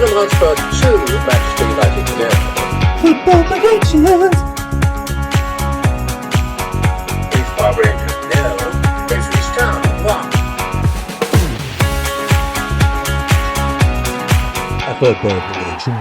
Tottenham Hotspur 2, Manchester United 0. Football predictions. Hillsborough Rangers 0, Ipswich Town 1. Football predictions.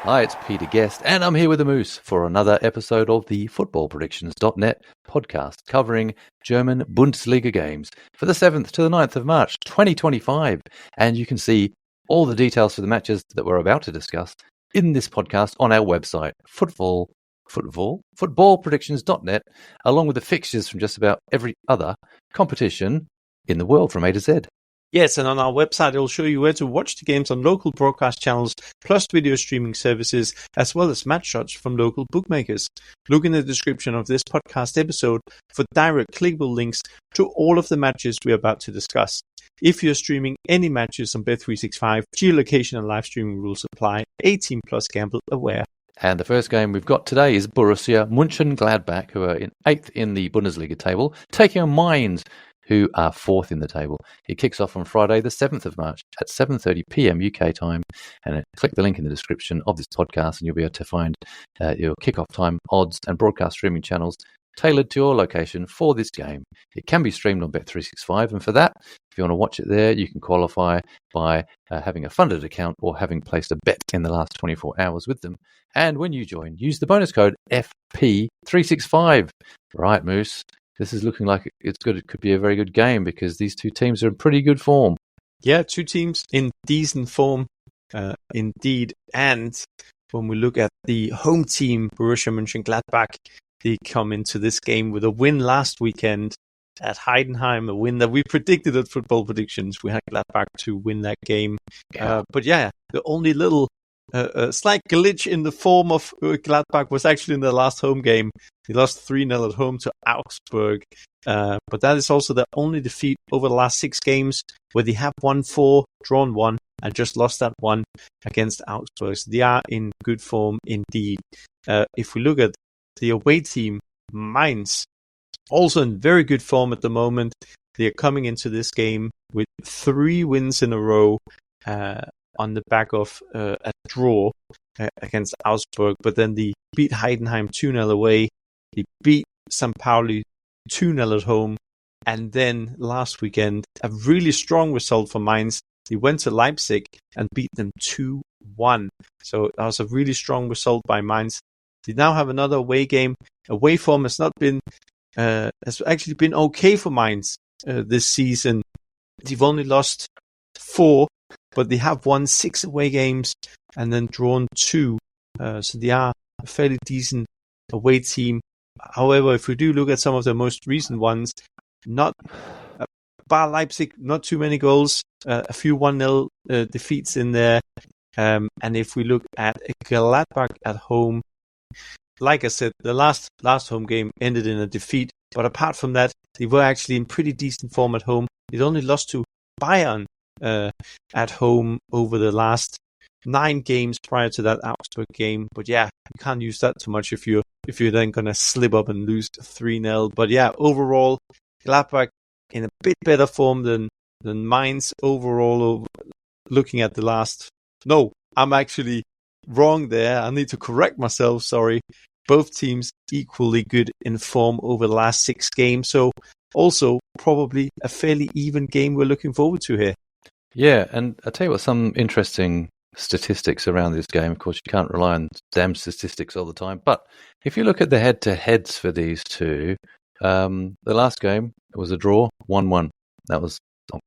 Hi, it's Peter Guest, and I'm here with the Moose for another episode of the footballpredictions.net podcast covering German Bundesliga games for the 7th to the 9th of March 2025. And you can see all the details for the matches that we're about to discuss in this podcast on our website, footballpredictions.net, along with the fixtures from just about every other competition in the world from A to Z. Yes, and on our website, it will show you where to watch the games on local broadcast channels, plus video streaming services, as well as match shots from local bookmakers. Look in the description of this podcast episode for direct clickable links to all of the matches we are about to discuss. If you're streaming any matches on Bet365, geolocation and live streaming rules apply. 18 plus, gamble aware. And the first game we've got today is Borussia Mönchengladbach, who are in 8th in the Bundesliga table, taking on Mainz, who are 4th in the table. It kicks off on Friday, the 7th of March at 7:30 p.m. UK time. And click the link in the description of this podcast and you'll be able to find your kickoff time, odds and broadcast streaming channels tailored to your location for this game. It can be streamed on Bet365, and for that, if you want to watch it there, you can qualify by having a funded account or having placed a bet in the last 24 hours with them. And when you join, use the bonus code FP365. Right, Moose? This is looking like it's good. It could be a very good game because these two teams are in pretty good form. Yeah, two teams in decent form, indeed. And when we look at the home team, Borussia Mönchengladbach, they come into this game with a win last weekend at Heidenheim, a win that we predicted at Football Predictions. We had Gladbach to win that game. But yeah, the only little slight glitch in the form of Gladbach was actually in their last home game. They lost 3-0 at home to Augsburg. But that is also their only defeat over the last 6 games, where they have won 4, drawn 1, and just lost that one against Augsburg. So they are in good form indeed. If we look at the away team, Mainz, also in very good form at the moment. They are coming into this game with 3 wins in a row on the back of a draw against Augsburg. But then they beat Heidenheim 2-0 away. They beat St. Pauli 2-0 at home. And then last weekend, a really strong result for Mainz. They went to Leipzig and beat them 2-1. So that was a really strong result by Mainz. They now have another away game. Away form has actually been okay for Mainz this season. They've only lost 4, but they have won 6 away games and then drawn 2. So they are a fairly decent away team. However, if we do look at some of the most recent ones, bar Leipzig, not too many goals, a few 1-0 defeats in there. And if we look at Gladbach at home, like I said, the last home game ended in a defeat. But apart from that, they were actually in pretty decent form at home. They'd only lost to Bayern at home over the last 9 games prior to that Augsburg game. But yeah, you can't use that too much if you're then going to slip up and lose 3-0. But yeah, overall, Gladbach in a bit better form than Mainz overall. Looking at the last... No, I'm actually wrong there. I need to correct myself, sorry. Both teams equally good in form over the last 6 games. So also probably a fairly even game we're looking forward to here. Yeah, and I'll tell you what, some interesting statistics around this game. Of course, you can't rely on damn statistics all the time. But if you look at the head-to-heads for these two, the last game, it was a draw, 1-1. That was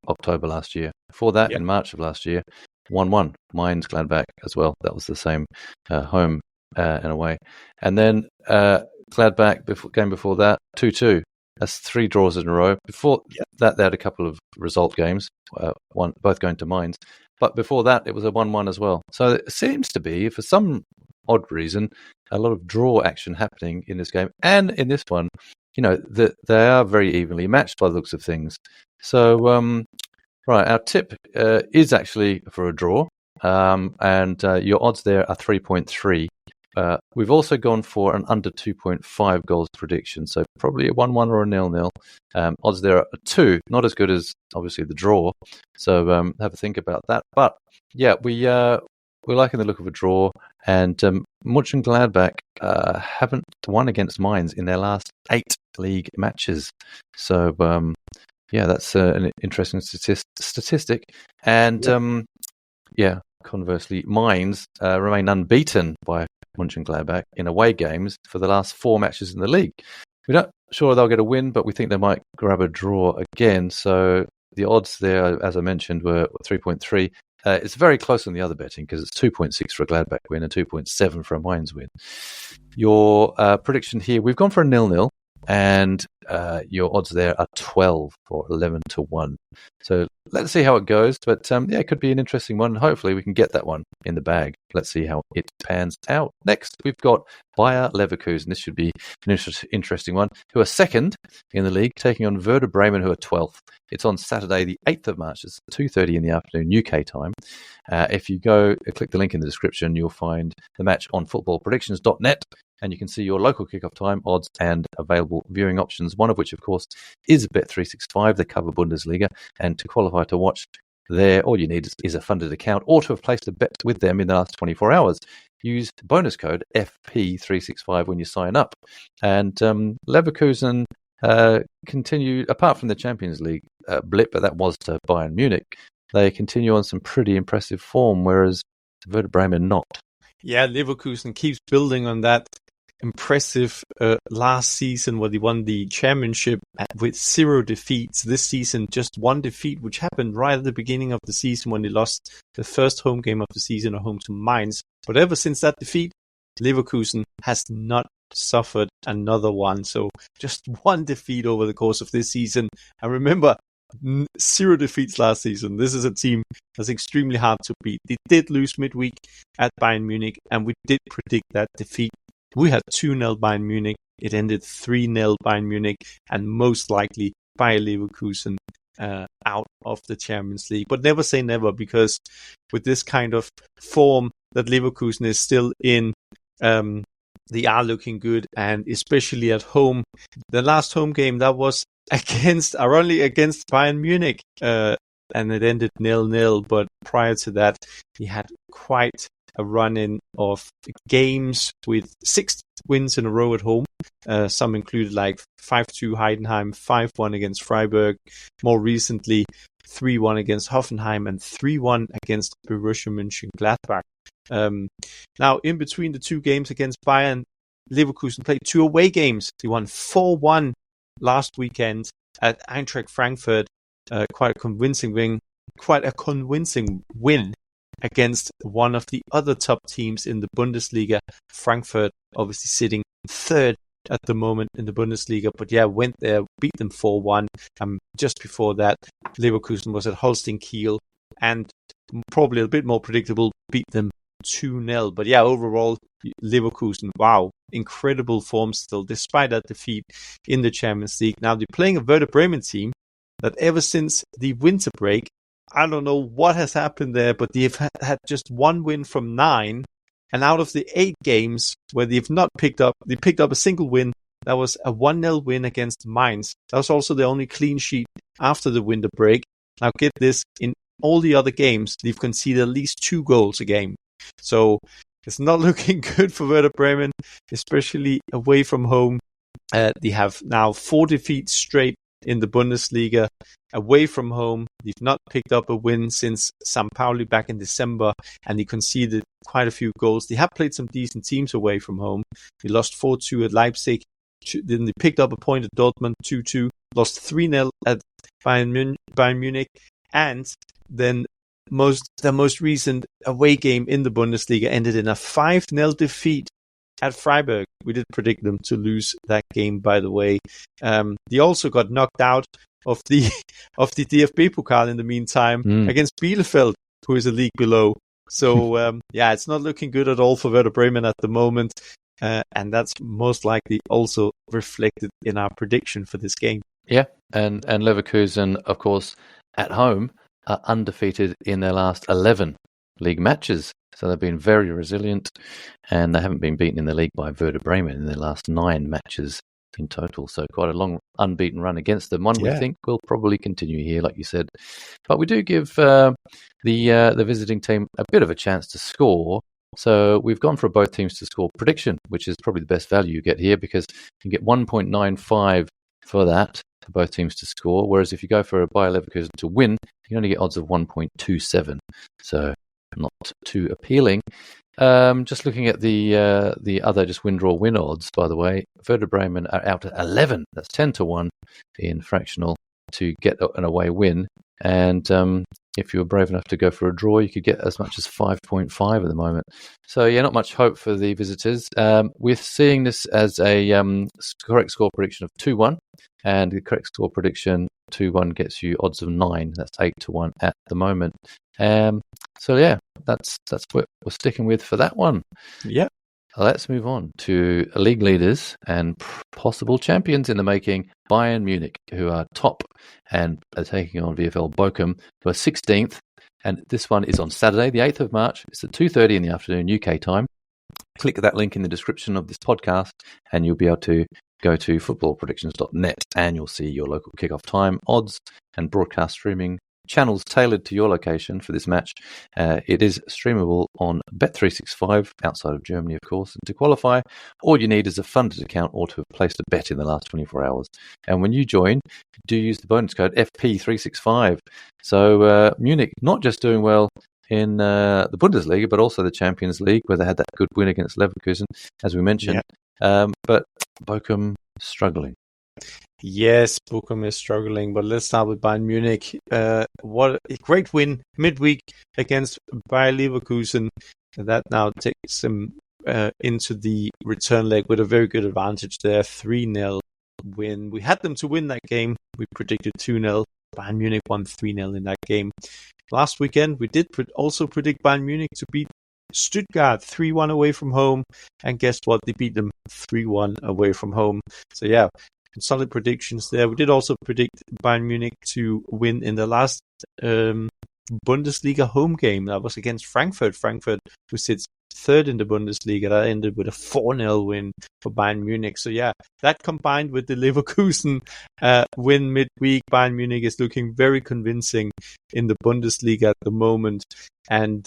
October last year. Before that, in March of last year, 1-1. Mainz Gladbach as well. That was the same home and away. And then Gladbach, game before that, 2-2. That's 3 draws in a row. Before that, they had a couple of result games, both going to Mainz. But before that, it was a 1-1 as well. So it seems to be, for some odd reason, a lot of draw action happening in this game. And in this one, they are very evenly matched by the looks of things. So, right, our tip is actually for a draw. And your odds there are 3.3. We've also gone for an under 2.5 goals prediction, so probably a 1-1 or a 0-0. Odds there are 2, not as good as obviously the draw. So have a think about that. But yeah, we're liking the look of a draw, and Mönchengladbach haven't won against Mainz in their last 8 league matches. So yeah, that's an interesting statistic. And conversely, Mainz remain unbeaten by Mönchengladbach in away games for the last 4 matches in the league. We're not sure they'll get a win, but we think they might grab a draw again. So the odds there, as I mentioned, were 3.3. It's very close on the other betting because it's 2.6 for a Gladbach win and 2.7 for a Mainz win. Your prediction here, we've gone for a 0-0, and your odds there are 12 or 11-1. So let's see how it goes. But it could be an interesting one. Hopefully we can get that one in the bag. Let's see how it pans out. Next, we've got Bayer Leverkusen. This should be an interesting one, who are second in the league, taking on Werder Bremen, who are 12th. It's on Saturday, the 8th of March. It's 2:30 in the afternoon, UK time. If you go click the link in the description, you'll find the match on footballpredictions.net. And you can see your local kickoff time, odds, and available viewing options, one of which, of course, is Bet365. They cover Bundesliga. And to qualify to watch there, all you need is a funded account or to have placed a bet with them in the last 24 hours. Use bonus code FP365 when you sign up. And Leverkusen continue, apart from the Champions League blip, but that was to Bayern Munich, they continue on some pretty impressive form, whereas Werder Bremen not. Yeah, Leverkusen keeps building on that impressive last season where they won the championship with 0 defeats. This season, just 1 defeat, which happened right at the beginning of the season when they lost the first home game of the season at home to Mainz. But ever since that defeat, Leverkusen has not suffered another one. So just 1 defeat over the course of this season. And remember, 0 defeats last season. This is a team that's extremely hard to beat. They did lose midweek at Bayern Munich, and we did predict that defeat. We had 2-0 Bayern Munich. It ended 3-0 Bayern Munich, and most likely Bayer Leverkusen out of the Champions League. But never say never, because with this kind of form that Leverkusen is still in, they are looking good, and especially at home. The last home game that was against Bayern Munich, and it ended 0-0. But prior to that, he had quite a run-in of games with 6 wins in a row at home. Some included like 5-2 Heidenheim, 5-1 against Freiburg. More recently, 3-1 against Hoffenheim and 3-1 against Borussia Mönchengladbach. Now, in between the 2 games against Bayern, Leverkusen played 2 away games. They won 4-1 last weekend at Eintracht Frankfurt. Quite a convincing win against one of the other top teams in the Bundesliga. Frankfurt obviously sitting 3rd at the moment in the Bundesliga, but yeah, went there, beat them 4-1. Just before that, Leverkusen was at Holstein Kiel, and probably a bit more predictable, beat them 2-0. But yeah, overall, Leverkusen, wow, incredible form still, despite that defeat in the Champions League. Now, they're playing a Werder Bremen team that ever since the winter break, I don't know what has happened there, but they've had just 1 win from 9. And out of the 8 games where they picked up a single win. That was a 1-0 win against Mainz. That was also the only clean sheet after the winter break. Now get this, in all the other games, they've conceded at least 2 goals a game. So it's not looking good for Werder Bremen, especially away from home. They have now 4 defeats straight in the Bundesliga. Away from home, they've not picked up a win since St. Pauli back in December, and they conceded quite a few goals. They have played some decent teams away from home. They lost 4-2 at Leipzig. Then they picked up a point at Dortmund, 2-2. Lost 3-0 at Bayern Munich. And then the most recent away game in the Bundesliga ended in a 5-0 defeat at Freiburg. We did predict them to lose that game, by the way. They also got knocked out of the DFB Pokal in the meantime against Bielefeld, who is a league below. So yeah, it's not looking good at all for Werder Bremen at the moment, and that's most likely also reflected in our prediction for this game. Yeah, and Leverkusen, of course, at home are undefeated in their last 11 league matches. So they've been very resilient, and they haven't been beaten in the league by Werder Bremen in their last 9 matches in total. So quite a long unbeaten run against them. One we think will probably continue here, like you said. But we do give the visiting team a bit of a chance to score. So we've gone for both teams to score prediction, which is probably the best value you get here, because you get 1.95 for that, for both teams to score. Whereas if you go for a Bayer Leverkusen to win, you only get odds of 1.27. So not too appealing. Just looking at the other just win odds, by the way, Werder Bremen are out at 11. That's 10-1 in fractional to get an away win. And if you were brave enough to go for a draw, you could get as much as 5.5 at the moment. So, yeah, not much hope for the visitors. We're seeing this as a correct score prediction of 2-1. And the correct score prediction 2-1 gets you odds of 9. That's 8-1 at the moment. So, yeah, that's what we're sticking with for that one. Yeah. Let's move on to league leaders and possible champions in the making, Bayern Munich, who are top and are taking on VfL Bochum, who are 16th. And this one is on Saturday, the 8th of March. It's at 2:30 in the afternoon, UK time. Click that link in the description of this podcast, and you'll be able to go to footballpredictions.net, and you'll see your local kickoff time, odds, and broadcast streaming channels tailored to your location for this match. It is streamable on Bet365 outside of Germany, of course. And to qualify, all you need is a funded account or to have placed a bet in the last 24 hours. And when you join, do use the bonus code FP365. So Munich not just doing well in the Bundesliga, but also the Champions League, where they had that good win against Leverkusen, as we mentioned. But Bochum struggling. Yes, Bochum is struggling, but let's start with Bayern Munich. What a great win midweek against Bayer Leverkusen. That now takes them into the return leg with a very good advantage there. 3-0 win. We had them to win that game. We predicted 2-0. Bayern Munich won 3-0 in that game. Last weekend, we did also predict Bayern Munich to beat Stuttgart 3-1 away from home. And guess what? They beat them 3-1 away from home. So yeah, solid predictions there. We did also predict Bayern Munich to win in the last Bundesliga home game. That was against Frankfurt. Frankfurt, who sits third in the Bundesliga, that ended with a 4-0 win for Bayern Munich. So yeah, that combined with the Leverkusen win midweek, Bayern Munich is looking very convincing in the Bundesliga at the moment. And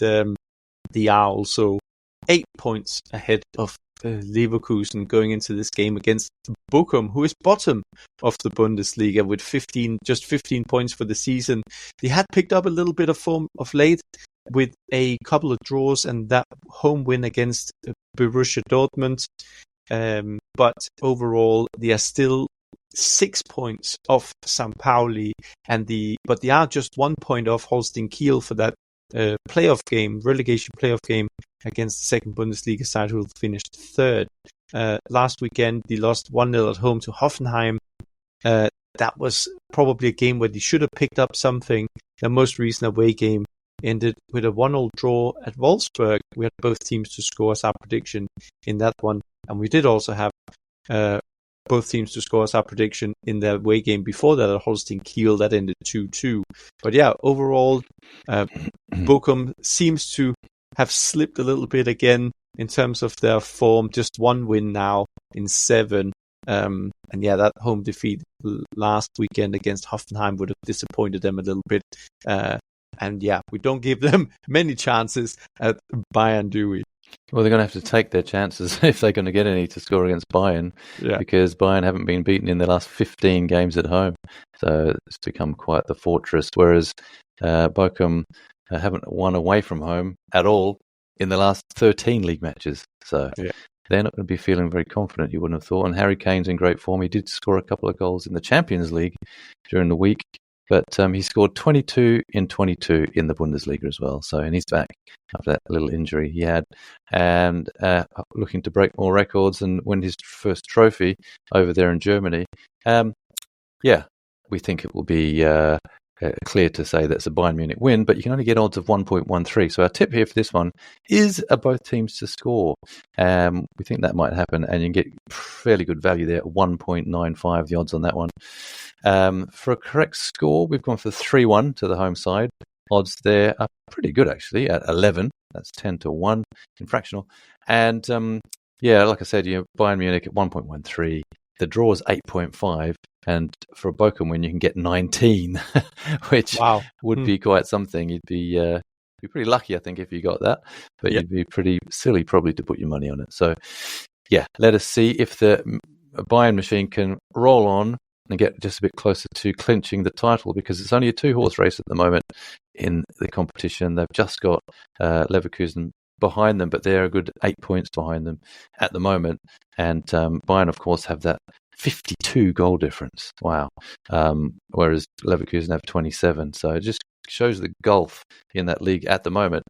they are also 8 points ahead of Leverkusen going into this game against Bochum, who is bottom of the Bundesliga with 15 points for the season. They had picked up a little bit of form of late with a couple of draws and that home win against Borussia Dortmund. But overall, they are still 6 points off St. Pauli, but they are just 1 point off Holstein Kiel for that relegation playoff game against the second Bundesliga side, who finished third. Last weekend, they lost 1-0 at home to Hoffenheim. That was probably a game where they should have picked up something. The most recent away game ended with a 1-1 draw at Wolfsburg. We had both teams to score as our prediction in that one. And we did also have both teams to score as our prediction in the away game before that at Holstein Kiel. That ended 2-2. But yeah, overall, Bochum seems to have slipped a little bit again in terms of their form. Just 1 win now in 7. And yeah, that home defeat last weekend against Hoffenheim would have disappointed them a little bit. And yeah, we don't give them many chances at Bayern, do we? Well, they're going to have to take their chances if they're going to get any to score against Bayern, because Bayern haven't been beaten in the last 15 games at home. So it's become quite the fortress, whereas Bochum haven't won away from home at all in the last 13 league matches. So they're not going to be feeling very confident, you wouldn't have thought. And Harry Kane's in great form. He did score a couple of goals in the Champions League during the week, but he scored 22 in 22 in the Bundesliga as well. So, and he's back after that little injury he had, and looking to break more records and win his first trophy over there in Germany. We think it will be clear to say that's a Bayern Munich win, but you can only get odds of 1.13. So our tip here for this one is both teams to score. We think that might happen, and you can get fairly good value there at 1.95, the odds on that one. For a correct score, we've gone for 3-1 to the home side. Odds there are pretty good, actually, at 11. That's 10-1 in fractional. And like I said, Bayern Munich at 1.13. The draw is 8.5, and for a Bochum win, you can get 19, which would be quite something. You'd be pretty lucky, I think, if you got that, but you'd be pretty silly probably to put your money on it. So, let us see if the Bayern machine can roll on and get just a bit closer to clinching the title, because it's only a 2-horse race at the moment in the competition. They've just got Leverkusen behind them, but they're a good 8 points behind them at the moment. And Bayern, of course, have that 52 goal difference. Wow. Whereas Leverkusen have 27. So it just shows the gulf in that league at the moment.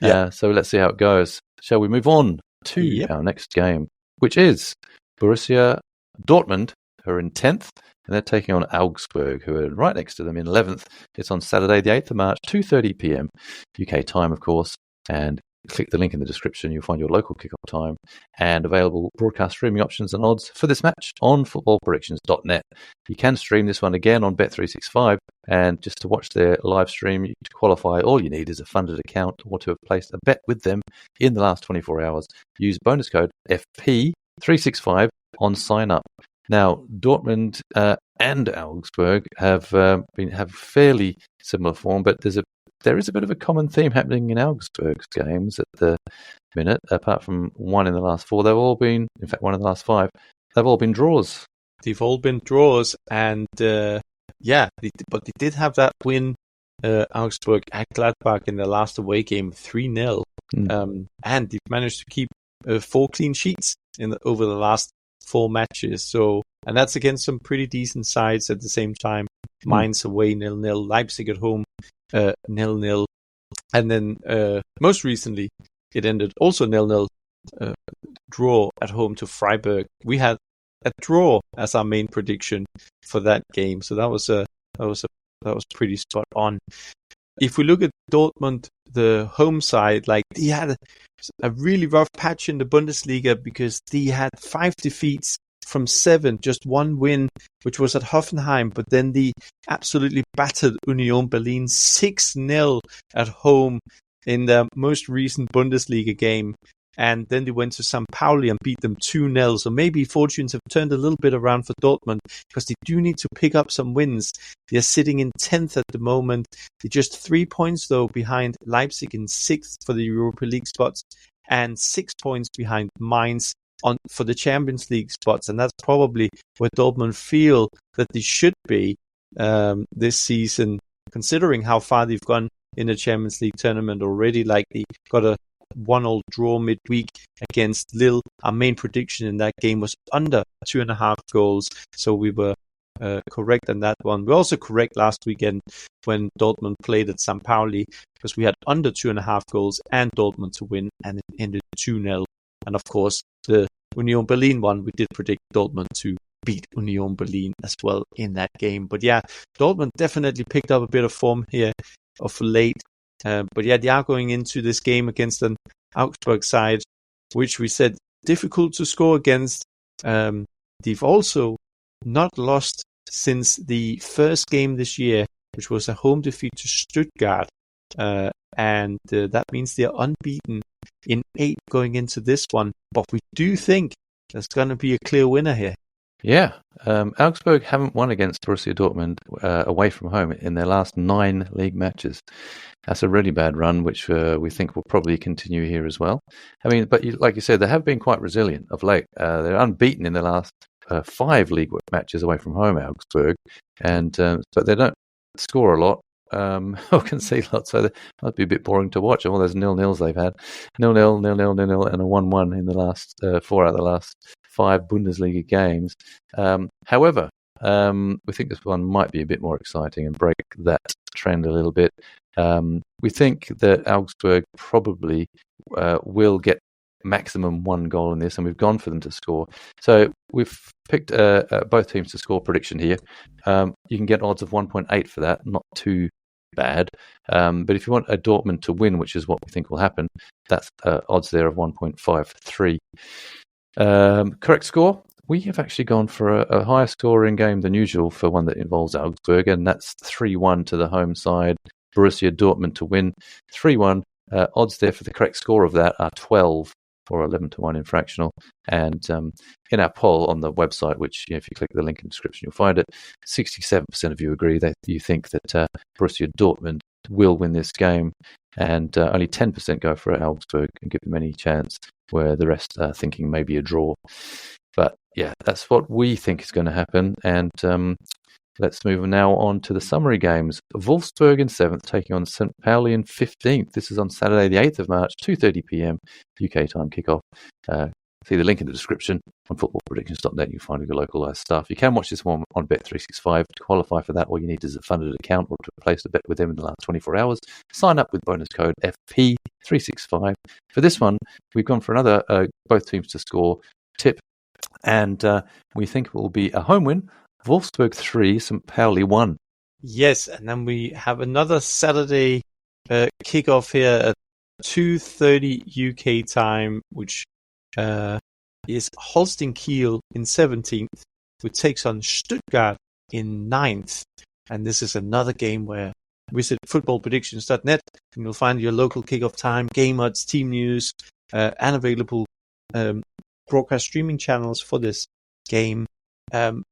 So let's see how it goes. Shall we move on to our next game, which is Borussia Dortmund, who are in 10th, and they're taking on Augsburg, who are right next to them in 11th. It's on Saturday, the 8th of March, 2:30 p.m. UK time, of course, and click the link in the description. You'll find your local kickoff time and available broadcast streaming options and odds for this match on footballpredictions.net. You can stream this one again on Bet365, and just to watch their live stream, to qualify, all you need is a funded account or to have placed a bet with them in the last 24 hours. Use bonus code FP365 on sign up. Now, Dortmund and Augsburg have fairly similar form, but there is a bit of a common theme happening in Augsburg's games at the minute. Apart from one in the last 4, they've all been, in fact, one in the last 5. They've all been draws. They've all been draws, and but they did have that win, Augsburg at Gladbach in the last away game, 3-0, and they've managed to keep 4 clean sheets over the last 4 matches. So, and that's against some pretty decent sides at the same time. Mainz away 0-0, Leipzig at home 0-0, and then most recently it ended also 0-0, draw at home to Freiburg. We had a draw as our main prediction for that game, so that was pretty spot on. If we look at Dortmund, the home side, they had a really rough patch in the Bundesliga because they had 5 defeats from 7, just 1 win, which was at Hoffenheim, but then they absolutely battered Union Berlin 6-0 at home in their most recent Bundesliga game. And then they went to St. Pauli and beat them 2-0. So maybe fortunes have turned a little bit around for Dortmund, because they do need to pick up some wins. They're sitting in 10th at the moment. They're just 3 points, though, behind Leipzig in 6th for the Europa League spots, and 6 points behind Mainz for the Champions League spots. And that's probably where Dortmund feel that they should be this season, considering how far they've gone in the Champions League tournament already. They got a 1-1 draw midweek against Lille. Our main prediction in that game was under 2.5 goals, so we were correct on that one. We were also correct last weekend when Dortmund played at St. Pauli, because we had under 2.5 goals and Dortmund to win, and it ended 2-0. And of course, the Union Berlin one, we did predict Dortmund to beat Union Berlin as well in that game. But Dortmund definitely picked up a bit of form here of late. But they are going into this game against an Augsburg side, which we said difficult to score against. They've also not lost since the first game this year, which was a home defeat to Stuttgart. And that means they're unbeaten in 8 going into this one. But we do think there's going to be a clear winner here. Yeah, Augsburg haven't won against Borussia Dortmund away from home in their last 9 league matches. That's a really bad run, which we think will probably continue here as well. I mean, but like you said, they have been quite resilient of late. They're unbeaten in the last 5 league matches away from home, Augsburg, and but they don't score a lot or concede a lot, so that might be a bit boring to watch. All those 0-0s they've had, 0-0, 0-0, 0-0, and a 1-1 in the last 4 out of the last 5 Bundesliga games. However, we think this one might be a bit more exciting and break that trend a little bit. We think that Augsburg probably will get maximum 1 goal in this, and we've gone for them to score. So we've picked both teams to score prediction here. You can get odds of 1.8 for that, not too bad. But if you want a Dortmund to win, which is what we think will happen, that's odds there of 1.53. Correct score? We have actually gone for a higher scoring game than usual for one that involves Augsburg, and that's 3-1 to the home side. Borussia Dortmund to win 3-1 Odds there for the correct score of that are 12 or 11 to 1 in fractional. And in our poll on the website, which if you click the link in the description, you'll find it, 67% of you agree that you think that Borussia Dortmund will win this game, and only 10% go for Augsburg and give them any chance, where the rest are thinking maybe a draw. But yeah, that's what we think is going to happen. And let's move now on to the summary games. Wolfsburg in 7th taking on St. Pauli in 15th. This is on Saturday, the 8th of March, 2:30 p.m. UK time kickoff. See the link in the description on footballpredictions.net. You'll find your local live stuff. You can watch this one on Bet365. To qualify for that, all you need is a funded account or to place a bet with them in the last 24 hours. Sign up with bonus code FP365. For this one, we've gone for another both teams to score tip, and we think it will be a home win. Wolfsburg 3, St. Pauli 1. Yes, and then we have another Saturday kickoff here at 2:30 UK time, which is Holstein Kiel in 17th, who takes on Stuttgart in 9th. And this is another game where visit footballpredictions.net and you'll find your local kickoff time, game odds, team news, and available broadcast streaming channels for this game,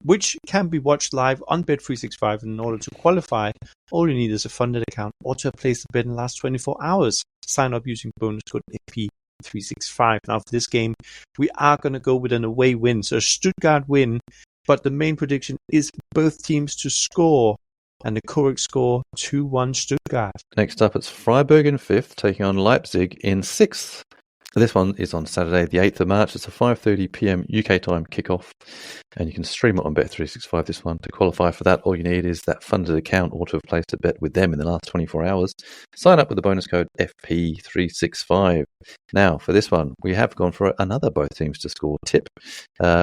which can be watched live on Bet365. In order to qualify, all you need is a funded account or to have placed a bet in the last 24 hours. Sign up using bonus code FP365. Now, for this game, we are going to go with an away win. So, Stuttgart win, but the main prediction is both teams to score, and the correct score 2-1 Stuttgart. Next up, it's Freiburg in 5th taking on Leipzig in 6th. This one is on Saturday, the 8th of March. It's a 5:30 p.m. UK time kickoff, and you can stream it on Bet365, this one. To qualify for that, all you need is that funded account or to have placed a bet with them in the last 24 hours. Sign up with the bonus code FP365. Now, for this one, we have gone for another both teams to score tip.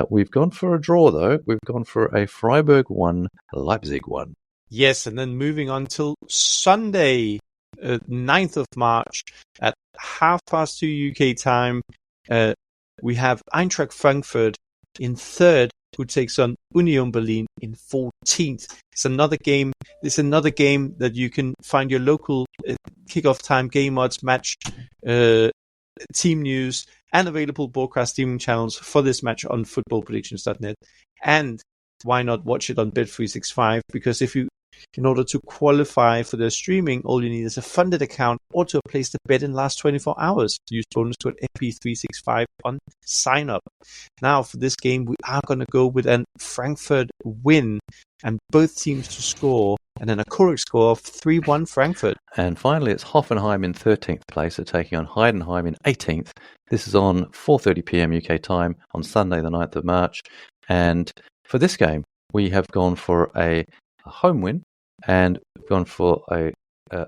We've gone for a draw, though. We've gone for a Freiburg 1, Leipzig 1. Yes, and then moving on till Sunday, 9th of March at 2:30 UK time, we have Eintracht Frankfurt in 3rd, who takes on Union Berlin in 14th. It's another game. It's another game that you can find your local kickoff time, game odds, match, team news, and available broadcast streaming channels for this match on footballpredictions.net. And why not watch it on Bet365? Because in order to qualify for the streaming, all you need is a funded account or to place the bet in the last 24 hours. Use bonus code FP365 on sign up. Now, for this game, we are going to go with a Frankfurt win and both teams to score, and then a correct score of 3-1 Frankfurt. And finally, it's Hoffenheim in 13th place. They're taking on Heidenheim in 18th. This is on 4:30 p.m. UK time on Sunday, the 9th of March. And for this game, we have gone for a home win, and we've gone for a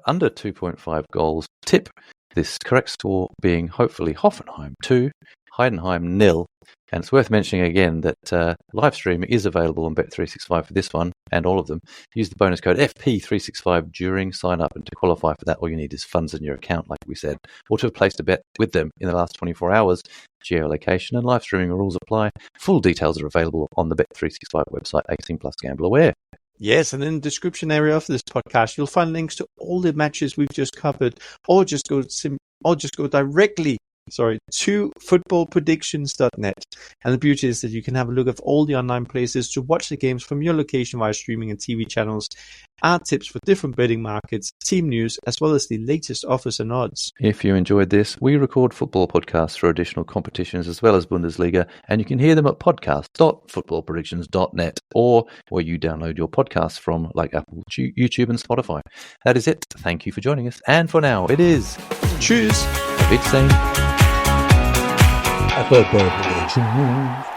under 2.5 goals tip. This correct score being hopefully Hoffenheim 2, Heidenheim 0. And it's worth mentioning again that live streaming is available on Bet365 for this one and all of them. Use the bonus code FP365 during sign up, and to qualify for that, all you need is funds in your account, like we said, or to have placed a bet with them in the last 24 hours. Geolocation and live streaming rules apply. Full details are available on the Bet365 website. 18 plus, gamble aware. Yes, and in the description area of this podcast, you'll find links to all the matches we've just covered, or just go directly to footballpredictions.net. And the beauty is that you can have a look at all the online places to watch the games from your location via streaming and TV channels, our tips for different betting markets, team news, as well as the latest offers and odds. If you enjoyed this, we record football podcasts for additional competitions as well as Bundesliga, and you can hear them at podcast.footballpredictions.net or where you download your podcasts from, like Apple, YouTube and Spotify. That is it. Thank you for joining us. And for now, it is Tschüss. Auf Wiedersehen. Football predictions.